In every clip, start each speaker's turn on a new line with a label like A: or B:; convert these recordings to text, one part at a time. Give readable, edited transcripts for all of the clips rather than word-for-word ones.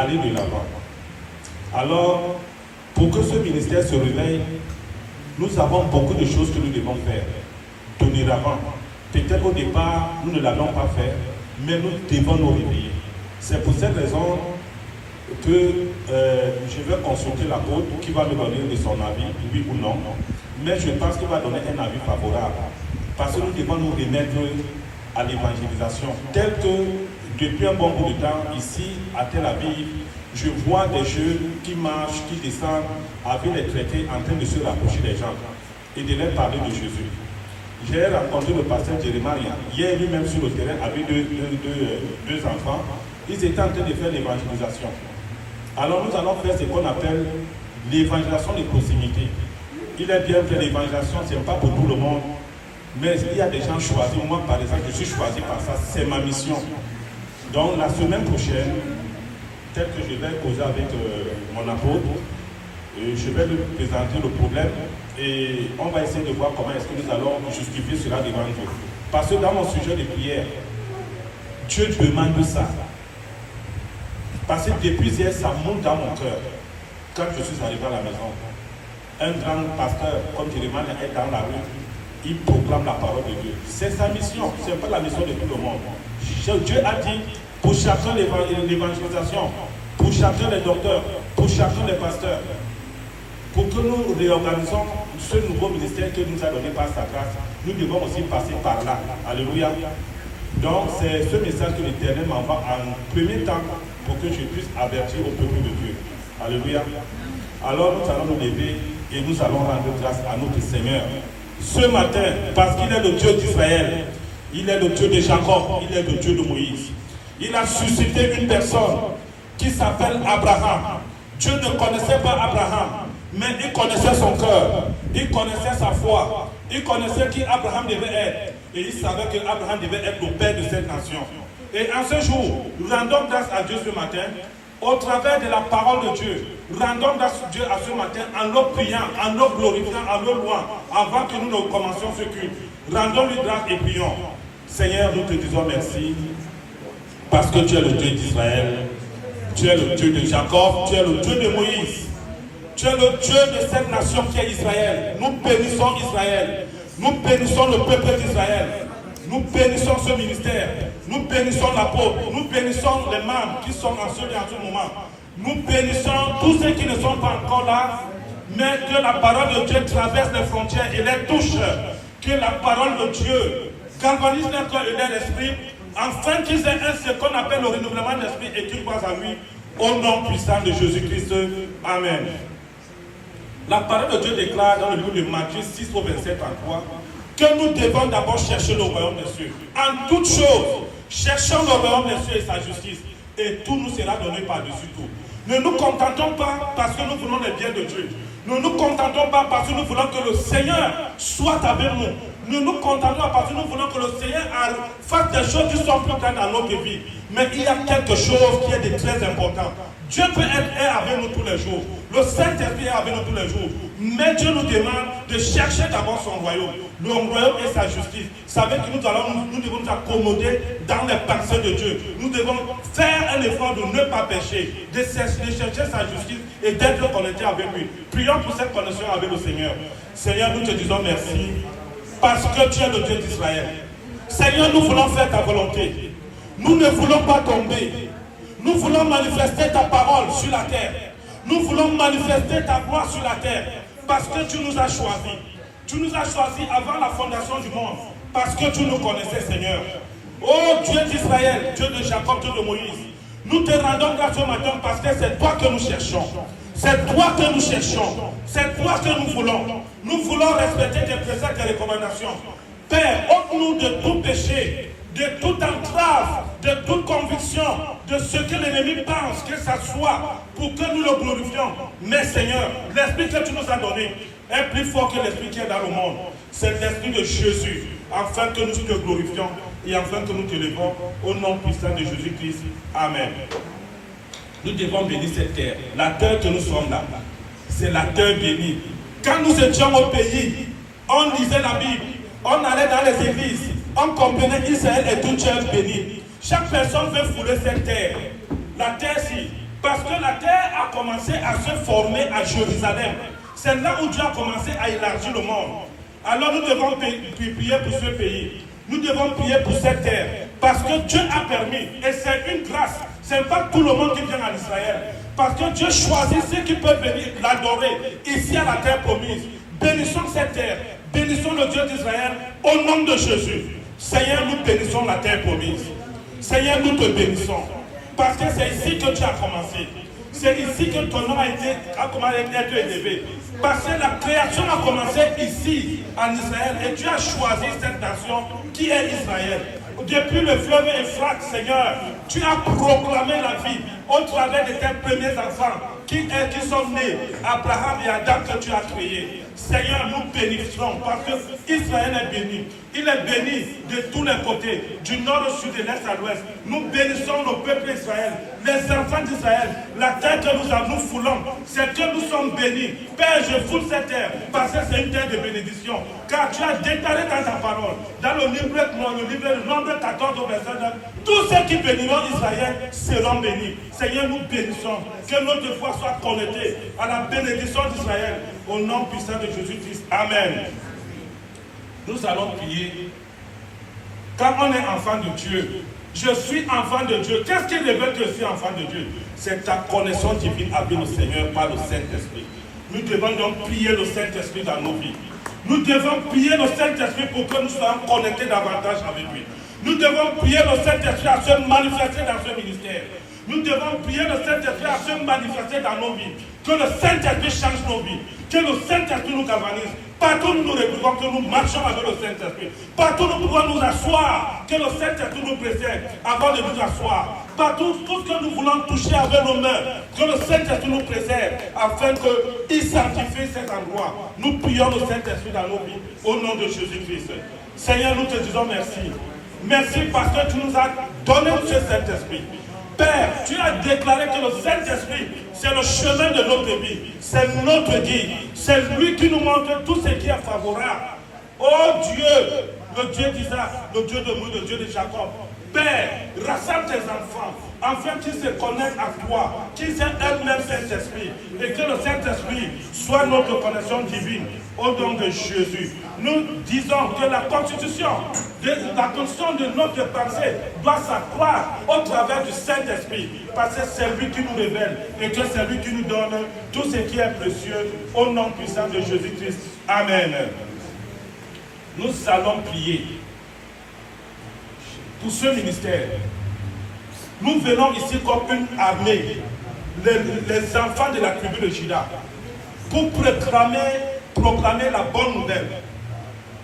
A: aller de l'avant. Alors, pour que ce ministère se réveille, nous avons beaucoup de choses que nous devons faire. Donner l'avant. Peut-être au départ, nous ne l'avons pas fait, mais nous devons nous réveiller. C'est pour cette raison que je vais consulter l'apôtre qui va me donner de son avis, oui ou non. Mais je pense qu'il va donner un avis favorable. Parce que nous devons nous remettre à l'évangélisation. Tel que depuis un bon bout de temps, ici à Tel Aviv, je vois des jeunes qui marchent, qui descendent avec les traités en train de se rapprocher des gens et de leur parler de Jésus. J'ai rencontré le pasteur Jérémie hier lui-même sur le terrain avec deux enfants. Ils étaient en train de faire l'évangélisation. Alors nous allons faire ce qu'on appelle l'évangélisation de proximité. Il est bien fait l'évangélisation, ce n'est pas pour tout le monde. Mais il y a des gens choisis. Moi, par exemple, je suis choisi par ça. C'est ma mission. Donc, la semaine prochaine, tel que je vais causer avec mon apôtre, je vais lui présenter le problème et on va essayer de voir comment est-ce que nous allons justifier cela devant Dieu. Parce que dans mon sujet de prière, Dieu demande ça. Parce que depuis hier, ça monte dans mon cœur. Quand je suis arrivé à la maison, un grand pasteur, comme Jérémie, est dans la rue. Il proclame la parole de Dieu. C'est sa mission, ce n'est pas la mission de tout le monde. Dieu a dit, pour chacun l'évangélisation, pour chacun les docteurs, pour chacun les pasteurs, pour que nous réorganisons ce nouveau ministère que nous a donné par sa grâce, nous devons aussi passer par là. Alléluia. Donc c'est ce message que l'Éternel m'envoie en premier temps pour que je puisse avertir au peuple de Dieu. Alléluia. Alors nous allons nous lever et nous allons rendre grâce à notre Seigneur. Ce matin, parce qu'il est le Dieu d'Israël, il est le Dieu de Jacob, il est le Dieu de Moïse. Il a suscité une personne qui s'appelle Abraham. Dieu ne connaissait pas Abraham, mais il connaissait son cœur, il connaissait sa foi, il connaissait qui Abraham devait être. Et il savait que Abraham devait être le père de cette nation. Et en ce jour, nous rendons grâce à Dieu ce matin, au travers de la parole de Dieu. Rendons grâce à Dieu à ce matin en le priant, en le glorifiant, en le louant, avant que nous ne commencions ce culte. Rendons-lui grâce et prions. Seigneur, nous te disons merci, parce que tu es le Dieu d'Israël, tu es le Dieu de Jacob, tu es le Dieu de Moïse, tu es le Dieu de cette nation qui est Israël. Nous bénissons Israël, nous bénissons le peuple d'Israël, nous bénissons ce ministère, nous bénissons l'apôtre, nous bénissons les membres qui sont en ce lieu en ce moment. Nous bénissons tous ceux qui ne sont pas encore là, mais que la parole de Dieu traverse les frontières et les touche. Que la parole de Dieu galvanise leur cœur et leur esprit, afin qu'ils aient ce qu'on appelle le renouvellement de l'esprit et qu'ils croient à lui, au nom puissant de Jésus-Christ. Amen. La parole de Dieu déclare dans le livre de Matthieu 6 au 27 en 3 que nous devons d'abord chercher le royaume des cieux. En toutes choses, cherchons le royaume des cieux et sa justice, et tout nous sera donné par-dessus tout. Ne nous contentons pas parce que nous voulons le bien de Dieu. Ne nous contentons pas parce que nous voulons que le Seigneur soit avec nous. Ne nous contentons pas parce que nous voulons que le Seigneur fasse des choses qui sont plus grandes dans notre vie. Mais il y a quelque chose qui est de très important. Dieu peut être avec nous tous les jours. Le Saint-Esprit est avec nous tous les jours. Mais Dieu nous demande de chercher d'abord son royaume. Le royaume et sa justice. Ça veut dire que nous devons nous accommoder dans les pensées de Dieu. Nous devons faire un effort de ne pas pécher, de chercher sa justice et d'être connectés avec lui. Prions pour cette connexion avec le Seigneur. Seigneur, nous te disons merci parce que tu es le Dieu d'Israël. Seigneur, nous voulons faire ta volonté. Nous ne voulons pas tomber. Nous voulons manifester ta parole sur la terre. Nous voulons manifester ta gloire sur la terre. Parce que tu nous as choisis. Tu nous as choisis avant la fondation du monde. Parce que tu nous connaissais, Seigneur. Oh Dieu d'Israël, Dieu de Jacob, Dieu de Moïse. Nous te rendons grâce ce matin parce que c'est toi que nous cherchons. C'est toi que nous cherchons. C'est toi que nous voulons. Nous voulons respecter tes préceptes et recommandations. Père, ôte-nous de tout péché, de toute entrave, de toute conviction, de ce que l'ennemi pense que ça soit, pour que nous le glorifions. Mais Seigneur, l'esprit que tu nous as donné est plus fort que l'esprit qui est dans le monde. C'est l'esprit de Jésus, afin que nous te glorifions et afin que nous te levons au nom puissant de Jésus-Christ. Amen. Nous devons bénir cette terre. La terre que nous sommes là, c'est la terre bénie. Quand nous étions au pays, on lisait la Bible, on allait dans les églises, on comprenait Israël est une terre bénie. Chaque personne veut fouler cette terre. La terre-ci, Parce que la terre a commencé à se former à Jérusalem. C'est là où Dieu a commencé à élargir le monde. Alors nous devons prier pour ce pays. Nous devons prier pour cette terre. Parce que Dieu a permis. Et c'est une grâce. Ce n'est pas tout le monde qui vient en Israël. Parce que Dieu choisit ceux qui peuvent venir l'adorer ici à la terre promise. Bénissons cette terre. Bénissons le Dieu d'Israël au nom de Jésus. Seigneur, nous bénissons la terre promise. Seigneur, nous te bénissons. Parce que c'est ici que tu as commencé. C'est ici que ton nom a été élevé. Parce que la création a commencé ici, en Israël. Et tu as choisi cette nation qui est Israël. Depuis le fleuve Euphrate, Seigneur, tu as proclamé la vie au travers de tes premiers enfants qui sont nés, Abraham et Adam, que tu as créés. Seigneur, nous bénissons parce que Israël est béni. Il est béni de tous les côtés, du nord au sud, de l'est à l'ouest. Nous bénissons le peuple d'Israël, les enfants d'Israël. La terre que nous foulons, c'est que nous sommes bénis. Père, je foule cette terre parce que c'est une terre de bénédiction. Car tu as déclaré dans ta parole, dans le livre de Nombre 14 au verset 9, tous ceux qui béniront Israël seront bénis. Seigneur, nous bénissons. Que notre foi soit connectée à la bénédiction d'Israël. Au nom puissant de Jésus-Christ. Amen. Nous allons prier. Quand on est enfant de Dieu, je suis enfant de Dieu. Qu'est-ce qui révèle que je suis enfant de Dieu? C'est ta connaissance divine avec le Seigneur par le Saint-Esprit. Nous devons donc prier le Saint-Esprit dans nos vies. Nous devons prier le Saint-Esprit pour que nous soyons connectés davantage avec lui. Nous devons prier le Saint-Esprit à se manifester dans ce ministère. Nous devons prier le Saint-Esprit à se manifester dans nos vies. Que le Saint-Esprit change nos vies. Que le Saint-Esprit nous galvanise. Partout où nous retrouvons, que nous marchons avec le Saint-Esprit. Partout où nous pouvons nous asseoir, que le Saint-Esprit nous précède avant de nous asseoir. Partout, tout ce que nous voulons toucher avec nos mains, que le Saint-Esprit nous précède afin qu'il sanctifie cet endroit. Nous prions le Saint-Esprit dans nos vies au nom de Jésus-Christ. Seigneur, nous te disons merci. Merci parce que tu nous as donné ce Saint-Esprit. Père, tu as déclaré que le Saint-Esprit, c'est le chemin de notre vie. C'est notre guide. C'est lui qui nous montre tout ce qui est favorable. Oh Dieu, le Dieu d'Isaac, le Dieu de Moïse, le Dieu de Jacob. Père, rassemble tes enfants, afin qu'ils se connectent à toi, qu'ils aient eux-mêmes Saint-Esprit, et que le Saint-Esprit soit notre connexion divine, au nom de Jésus. Nous disons que la constitution de notre pensée doit s'accroître au travers du Saint-Esprit, parce que c'est lui qui nous révèle, et que c'est lui qui nous donne tout ce qui est précieux, au nom puissant de Jésus-Christ. Amen. Nous allons prier pour ce ministère. Nous venons ici comme une armée, les enfants de la tribu de Juda, pour proclamer la bonne nouvelle,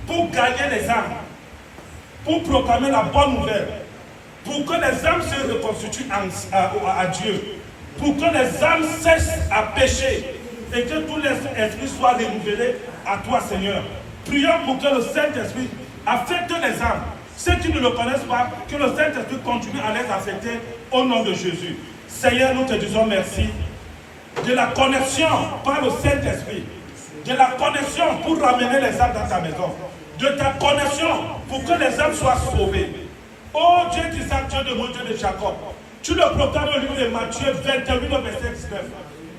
A: pour gagner les âmes, pour proclamer la bonne nouvelle, pour que les âmes se reconstituent à Dieu, pour que les âmes cessent à pécher et que tous les esprits soient renouvelés à toi, Seigneur. Prions pour que le Saint-Esprit affecte les âmes. Ceux qui ne le connaissent pas, que le Saint-Esprit continue à les affecter au nom de Jésus. Seigneur, nous te disons merci de la connexion par le Saint-Esprit, de la connexion pour ramener les âmes dans ta maison, de ta connexion pour que les âmes soient sauvées. Oh Dieu d'Isaac, Dieu de Moïse, Dieu de Jacob, tu le proclames au livre de Matthieu 28, verset 19,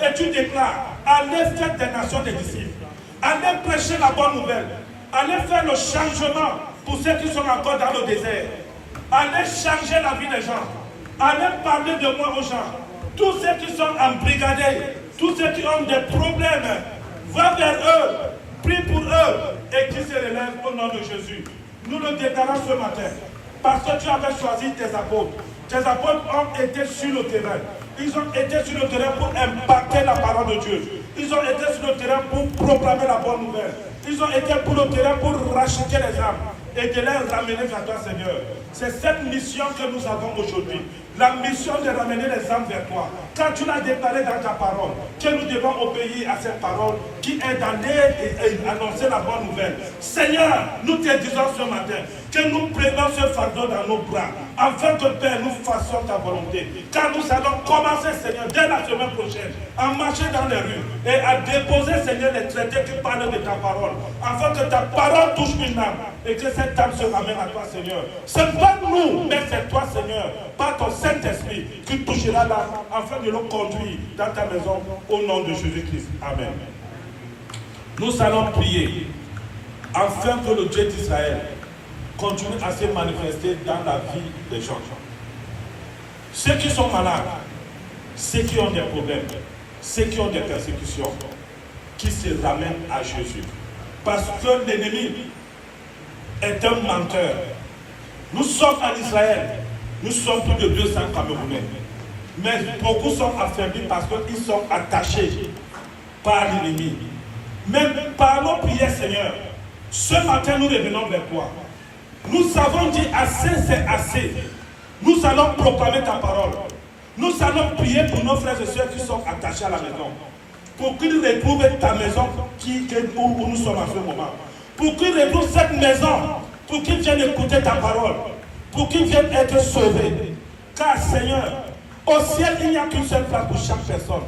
A: et tu déclares, allez faire des nations des disciples, allez prêcher la bonne nouvelle, allez faire le changement pour ceux qui sont encore dans le désert. Allez changer la vie des gens. Allez parler de moi aux gens. Tous ceux qui sont embrigadés, tous ceux qui ont des problèmes, va vers eux, prie pour eux et qui se relèvent au nom de Jésus. Nous le déclarons ce matin parce que tu avais choisi tes apôtres. Tes apôtres ont été sur le terrain. Ils ont été sur le terrain pour impacter la parole de Dieu. Ils ont été sur le terrain pour proclamer la bonne nouvelle. Ils ont été pour le terrain pour racheter les âmes et de les ramener vers toi, Seigneur. C'est cette mission que nous avons aujourd'hui. La mission de ramener les âmes vers toi. Quand tu l'as déclaré dans ta parole, que nous devons obéir à cette parole qui est d'aller et annoncer la bonne nouvelle. Seigneur, nous te disons ce matin que nous prenons ce fardeau dans nos bras, afin que, Père, nous fassions ta volonté. Car nous allons commencer, Seigneur, dès la semaine prochaine, à marcher dans les rues et à déposer, Seigneur, les traités qui parlent de ta parole, afin que ta parole touche une âme et que cette âme se ramène à toi, Seigneur. Ce n'est pas nous, mais c'est toi, Seigneur, par ton Saint-Esprit, qui touchera l'âme, afin de nous conduire dans ta maison, au nom de Jésus-Christ. Amen. Nous allons prier afin que le Dieu d'Israël continue à se manifester dans la vie des gens. Ceux qui sont malades, ceux qui ont des problèmes, ceux qui ont des persécutions, qui se ramènent à Jésus. Parce que l'ennemi est un menteur. Nous sommes en Israël, nous sommes plus de 200 Camerounais. Mais beaucoup sont affaiblis parce qu'ils sont attachés par l'ennemi. Mais par nos prières, Seigneur, ce matin nous revenons vers toi. Nous avons dit assez, c'est assez. Nous allons proclamer ta parole. Nous allons prier pour nos frères et sœurs qui sont attachés à la maison. Pour qu'ils retrouvent ta maison où nous sommes en ce moment. Pour qu'ils retrouvent cette maison. Pour qu'ils viennent écouter ta parole. Pour qu'ils viennent être sauvés. Car Seigneur, au ciel, il n'y a qu'une seule place pour chaque personne.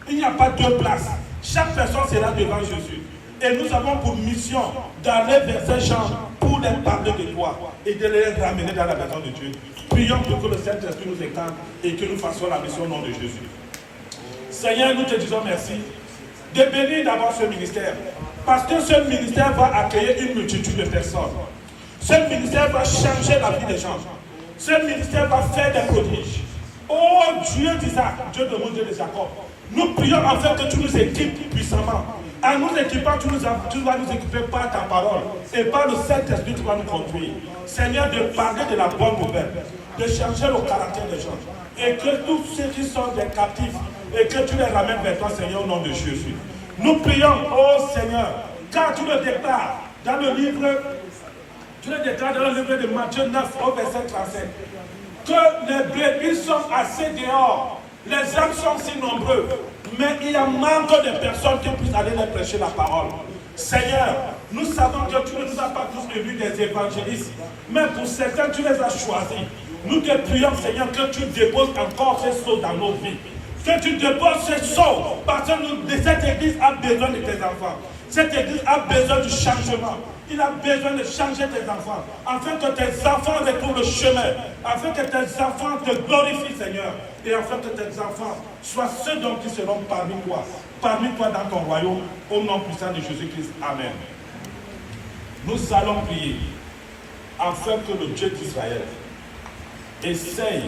A: Il n'y a pas deux places. Chaque personne sera devant Jésus. Et nous avons pour mission d'aller vers ces gens pour les parler de toi et de les ramener dans la maison de Dieu. Prions pour que le Saint-Esprit nous étende et que nous fassions la mission au nom de Jésus. Seigneur, nous te disons merci de bénir d'abord ce ministère. Parce que ce ministère va accueillir une multitude de personnes. Ce ministère va changer la vie des gens. Ce ministère va faire des prodiges. Oh Dieu d'Isaac, Dieu de Moïse et de Jacob, nous prions afin que tu nous équipes puissamment. En nous équipant, tu vas nous équiper par ta parole et par le Saint-Esprit, tu vas nous conduire. Seigneur, de parler de la bonne nouvelle, de changer le caractère des gens. Et que tous ceux qui sont des captifs, et que tu les ramènes vers toi, Seigneur, au nom de Jésus. Nous prions, oh Seigneur, car tu le déclares dans le livre, de Matthieu 9, au verset 37, que les brebis sont assez dehors, les âmes sont si nombreux, mais il y a manque de personnes qui puissent aller leur prêcher la parole. Seigneur, nous savons que tu ne nous as pas tous élus des évangélistes, mais pour certains, tu les as choisis. Nous te prions, Seigneur, que tu déposes encore ces sauts dans nos vies. Que tu déposes ces sauts, parce que cette église a besoin de tes enfants. Cette église a besoin du changement. Il a besoin de changer tes enfants, afin que tes enfants retrouvent le chemin, afin que tes enfants te glorifient, Seigneur, et afin que tes enfants soient ceux dont ils seront parmi toi dans ton royaume, au nom puissant de Jésus-Christ. Amen. Nous allons prier, afin que le Dieu d'Israël essaye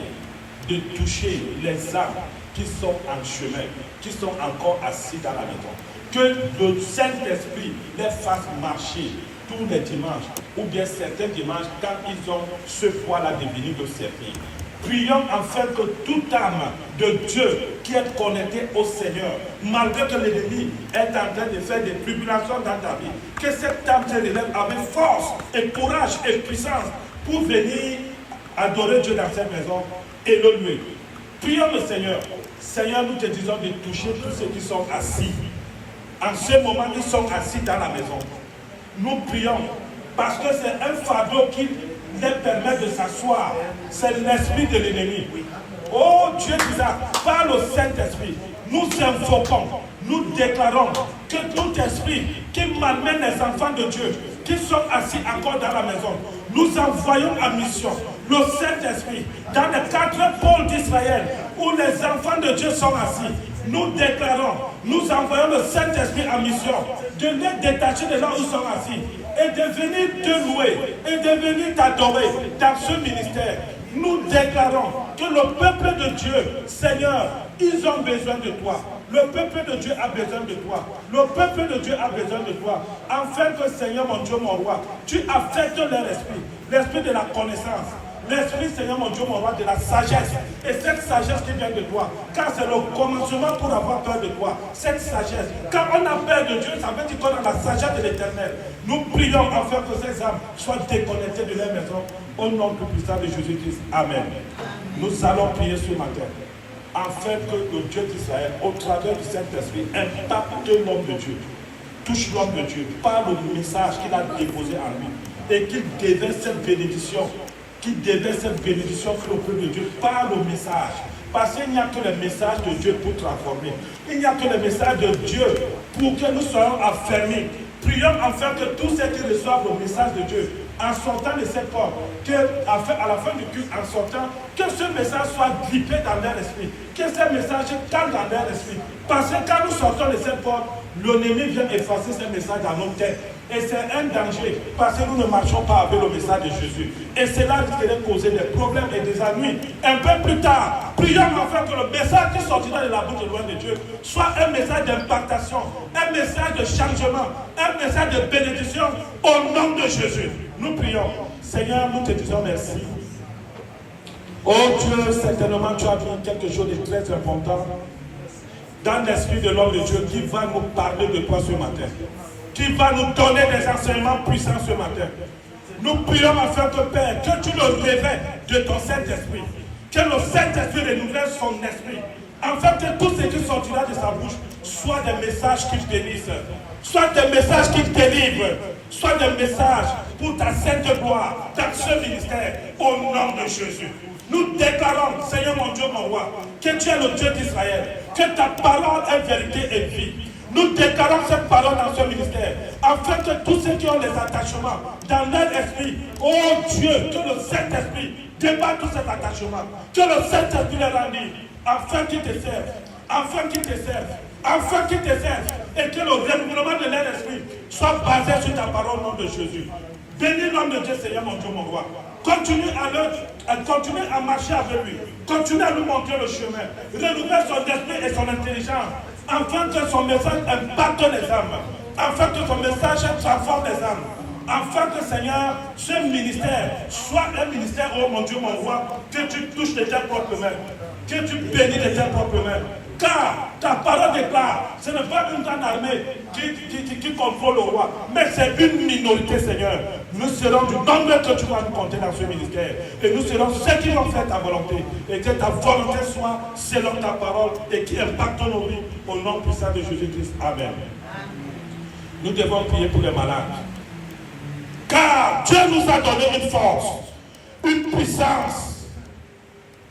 A: de toucher les âmes qui sont en chemin, qui sont encore assis dans la maison. Que le Saint-Esprit les fasse marcher tous les dimanches, ou bien certains dimanches, quand ils ont ce foi-là de venir de servir. Prions afin que toute âme de Dieu qui est connectée au Seigneur, malgré que l'ennemi est en train de faire des tribulations dans ta vie, que cette âme se relève avec force et courage et puissance pour venir adorer Dieu dans cette maison et le louer. Prions le Seigneur. Seigneur, nous te disons de toucher tous ceux qui sont assis. En ce moment, ils sont assis dans la maison. Nous prions parce que c'est un fardeau qui les permet de s'asseoir. C'est l'esprit de l'ennemi. Oh Dieu d'Isaac, par le Saint-Esprit, nous invoquons, nous déclarons que tout esprit qui malmène les enfants de Dieu, qui sont assis encore dans la maison, nous envoyons en mission le Saint-Esprit dans les 4 pôles d'Israël où les enfants de Dieu sont assis. Nous déclarons, nous envoyons le Saint-Esprit en mission de les détacher de là où ils sont assis et de venir te louer et de venir t'adorer dans ce ministère. Nous déclarons que le peuple de Dieu, Seigneur, ils ont besoin de toi. Le peuple de Dieu a besoin de toi. Le peuple de Dieu a besoin de toi. Afin que, Seigneur, mon Dieu, mon roi, tu affectes leur esprit, l'esprit de la connaissance. L'esprit, Seigneur, mon Dieu, mon roi, de la sagesse. Et cette sagesse qui vient de toi, car c'est le commencement pour avoir peur de toi. Cette sagesse. Quand on a peur de Dieu, ça veut dire qu'on a la sagesse de l'Éternel. Nous prions afin que ces âmes soient déconnectées de leur maison. Au nom tout puissant de Jésus-Christ. Amen. Nous allons prier ce matin, afin que le Dieu d'Israël, au travers du Saint-Esprit, impacte l'homme de Dieu. Touche l'homme de Dieu par le message qu'il a déposé en lui. Et qu'il déverse cette bénédiction qui déverse cette bénédiction sur le peuple de Dieu par le message. Parce qu'il n'y a que le message de Dieu pour transformer. Il n'y a que le message de Dieu pour que nous soyons affermis. Prions afin que tous ceux qui reçoivent le message de Dieu, en sortant de cette porte, à la fin du culte, en sortant, que ce message soit grippé dans leur esprit, que ce message calme dans leur esprit. Parce que quand nous sortons de cette porte, l'ennemi vient effacer ce message dans nos têtes. Et c'est un danger, parce que nous ne marchons pas avec le message de Jésus. Et cela risque de causer des problèmes et des ennuis. Un peu plus tard, prions afin que le message qui sortira de la bouche de loin de Dieu soit un message d'impactation, un message de changement, un message de bénédiction au nom de Jésus. Nous prions. Seigneur, nous te disons merci. Oh Dieu, certainement tu as dit quelque chose de très important dans l'esprit de l'homme de Dieu qui va nous parler de toi ce matin, qui va nous donner des enseignements puissants ce matin. Nous prions afin que Père, que tu le révèles de ton Saint-Esprit, que le Saint-Esprit renouvelle son esprit, afin que tout ce qui sortira de sa bouche soit des messages qui bénissent, soit des messages qui délivrent, soit des messages pour ta sainte gloire, dans ce ministère, au nom de Jésus. Nous déclarons, Seigneur mon Dieu, mon roi, que tu es le Dieu d'Israël, que ta parole est vérité et vie. Nous déclarons cette parole dans ce ministère, afin que tous ceux qui ont les attachements dans leur esprit, oh Dieu, que le Saint-Esprit débatte tout cet attachement, que le Saint-Esprit les rende libre, afin qu'ils te servent, afin qu'ils te servent, afin qu'ils te servent, et que le renouvellement de leur esprit soit basé sur ta parole au nom de Jésus. Bénis l'homme de Dieu, Seigneur mon Dieu, mon roi. Continue à marcher avec lui. Continue à nous montrer le chemin. Renouvelle son esprit et son intelligence, afin que son message impacte les âmes, afin que son message transforme les âmes, afin que, Seigneur, ce ministère soit un ministère, oh mon Dieu, mon roi, que tu touches de tes propres mains, que tu bénis de tes propres mains. Car ta parole déclare, ce n'est pas une grande armée qui contrôle le roi, mais c'est une minorité, Seigneur. Nous serons du nombre que tu vas nous compter dans ce ministère. Et nous serons ceux qui vont faire ta volonté. Et que ta volonté soit selon ta parole et qui impacte nos vies au nom puissant de Jésus-Christ. Amen. Nous devons prier pour les malades. Car Dieu nous a donné une force, une puissance.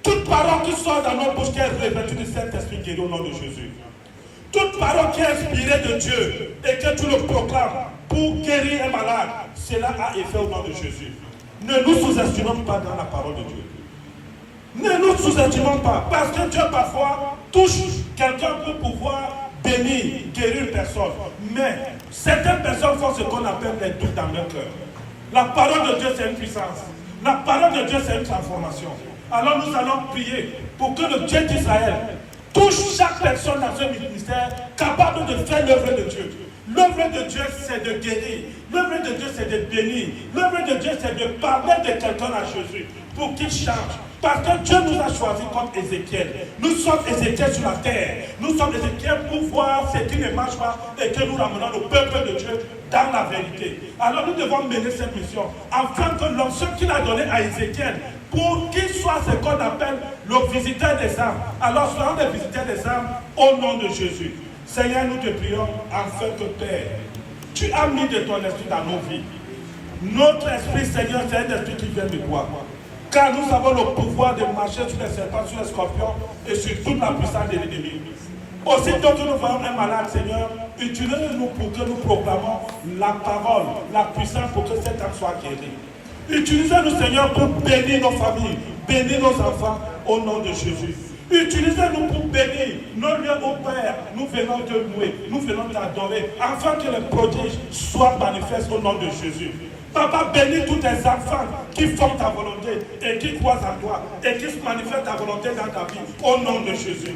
A: Toute parole qui sort dans nos bouches qui est revêtue du Saint-Esprit guéri au nom de Jésus. Toute parole qui est inspirée de Dieu et que tu le proclames pour guérir un malade, cela a effet au nom de Jésus. Ne nous sous-estimons pas dans la parole de Dieu. Ne nous sous-estimons pas, parce que Dieu parfois touche quelqu'un pour pouvoir bénir, guérir une personne. Mais certaines personnes font ce qu'on appelle des doutes dans leur cœur. La parole de Dieu, c'est une puissance. La parole de Dieu, c'est une transformation. Alors nous allons prier pour que le Dieu d'Israël touche chaque personne dans ce ministère capable de faire l'œuvre de Dieu. L'œuvre de Dieu, c'est de guérir. L'œuvre de Dieu, c'est de bénir. L'œuvre de Dieu, c'est de parler de quelqu'un à Jésus pour qu'il change. Parce que Dieu nous a choisis comme Ézéchiel. Nous sommes Ézéchiel sur la terre. Nous sommes Ézéchiel pour voir ce qui ne marche pas et que nous ramenons le peuple de Dieu dans la vérité. Alors nous devons mener cette mission afin que l'onction qu'il a donné à Ézéchiel, pour qu'il soit ce qu'on appelle le visiteur des âmes. Alors soyons des visiteurs des âmes au nom de Jésus. Seigneur, nous te prions afin que Père, tu as mis de ton esprit dans nos vies. Notre esprit, Seigneur, c'est un esprit qui vient de toi. Car nous avons le pouvoir de marcher sur les serpents, sur les scorpions et sur toute la puissance de l'ennemi. Aussitôt que nous voyons un malade, Seigneur, utilise-nous pour que nous proclamons la parole, la puissance pour que cet âme soit guéri. Utilisez-nous, Seigneur, pour bénir nos familles, bénir nos enfants au nom de Jésus. Utilisez-nous pour bénir nos lieux au Père. Nous venons te louer, nous venons t'adorer, afin que les prodiges soient manifestes au nom de Jésus. Papa, bénis tous tes enfants qui font ta volonté et qui croient en toi et qui se manifestent ta volonté dans ta vie au nom de Jésus.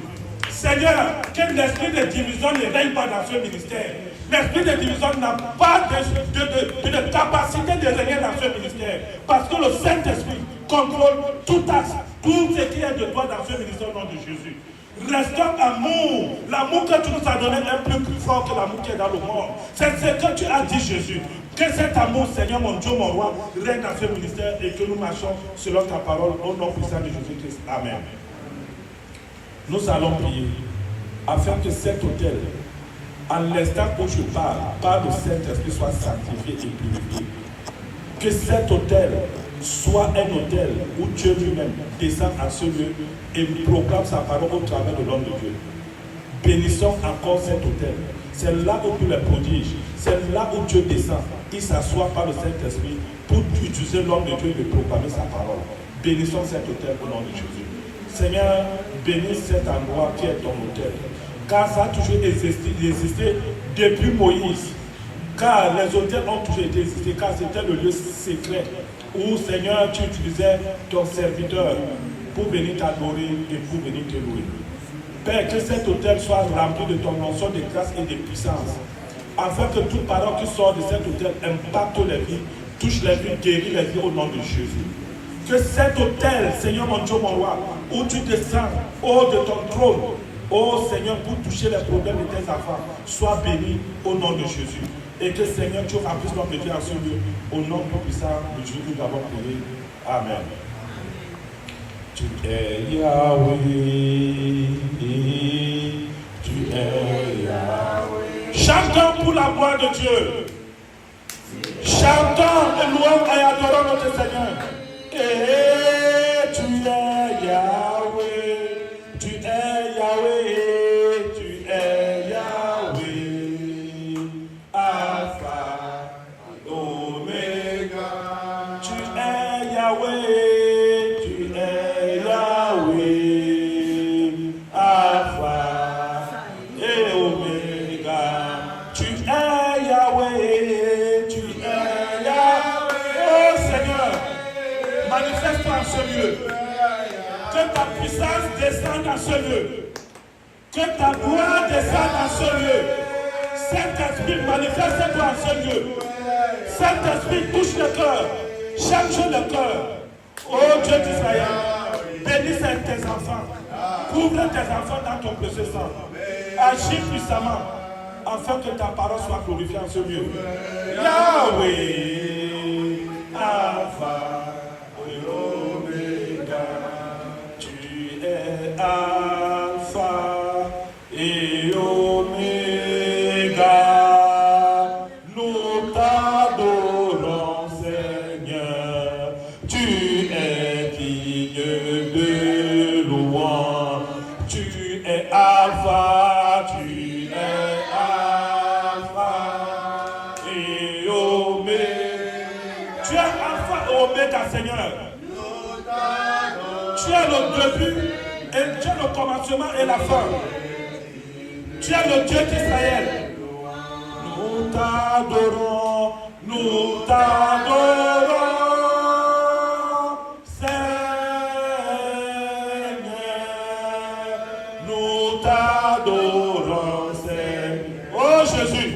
A: Seigneur, que l'esprit de division ne règne pas dans ce ministère. L'esprit de division n'a pas de capacité de régner dans ce ministère. Parce que le Saint-Esprit contrôle tout axe, tout ce qui est de toi dans ce ministère au nom de Jésus. Restons amour. L'amour que tu nous as donné est plus fort que l'amour qui est dans le monde. C'est ce que tu as dit, Jésus. Que cet amour, Seigneur, mon Dieu, mon roi, règne dans ce ministère et que nous marchons selon ta parole au nom puissant de Jésus-Christ. Amen. Nous allons prier afin que cet autel, à l'instant où je parle, par le Saint-Esprit, soit sanctifié et purifié. Que cet autel soit un hôtel où Dieu lui-même descend à ce lieu et proclame sa parole au travers de l'homme de Dieu. Bénissons encore cet hôtel. C'est là où tous les prodiges, c'est là où Dieu descend. Il s'assoit par le Saint-Esprit pour utiliser l'homme de Dieu et proclamer sa parole. Bénissons cet hôtel au nom de Jésus. Seigneur, bénis cet endroit qui est ton hôtel. Car ça a toujours existé depuis Moïse. Car les hôtels ont toujours été existés, car c'était le lieu secret où, Seigneur, tu utilisais ton serviteur pour venir t'adorer et pour venir te louer. Père, que cet hôtel soit rempli de ton onction de grâce et de puissance, afin que toute parole qui sort de cet hôtel impacte les vies, touche les vies, guérit les vies au nom de Jésus. Que cet hôtel, Seigneur mon Dieu, mon roi, où tu descends haut de ton trône, oh Seigneur, pour toucher les problèmes de tes enfants, soit béni au nom de Jésus. Et que Seigneur, tu remplisses notre métier à ce lieu, au nom tout puissant de Jésus, nous avons prié. Amen. Tu es Yahweh, tu es Yahweh. Chantons pour la gloire de Dieu. Chantons et louons et adorons notre Seigneur. Et tu es Yahweh, tu es Yahweh, tu es Yahweh, Alpha, Omega. Tu es Yahweh, tu es Yahweh, Alpha et Omega. Tu es Yahweh, tu es Yahweh. Oh Seigneur, manifeste-toi en ce lieu. Que ta puissance descende dans ce lieu. Que ta gloire descende dans ce lieu. Saint-Esprit, manifeste-toi en ce lieu. Saint-Esprit, touche le cœur. Change le cœur. Oh Dieu d'Israël, bénis tes enfants. Couvre tes enfants dans ton précieux sang. Agis puissamment afin que ta parole soit glorifiée en ce lieu. Yahweh, Alpha. Tu es Alpha et Oméga. Nous t'adorons, Seigneur. Tu es digne de louange. Tu es Alpha, tu es Alpha et Oméga. Tu es Alpha et Oméga, Seigneur. Tu es le début, et tu es le commencement et la fin. Tu es le Dieu d'Israël. Nous t'adorons, Seigneur. Nous t'adorons, Seigneur. Oh Jésus,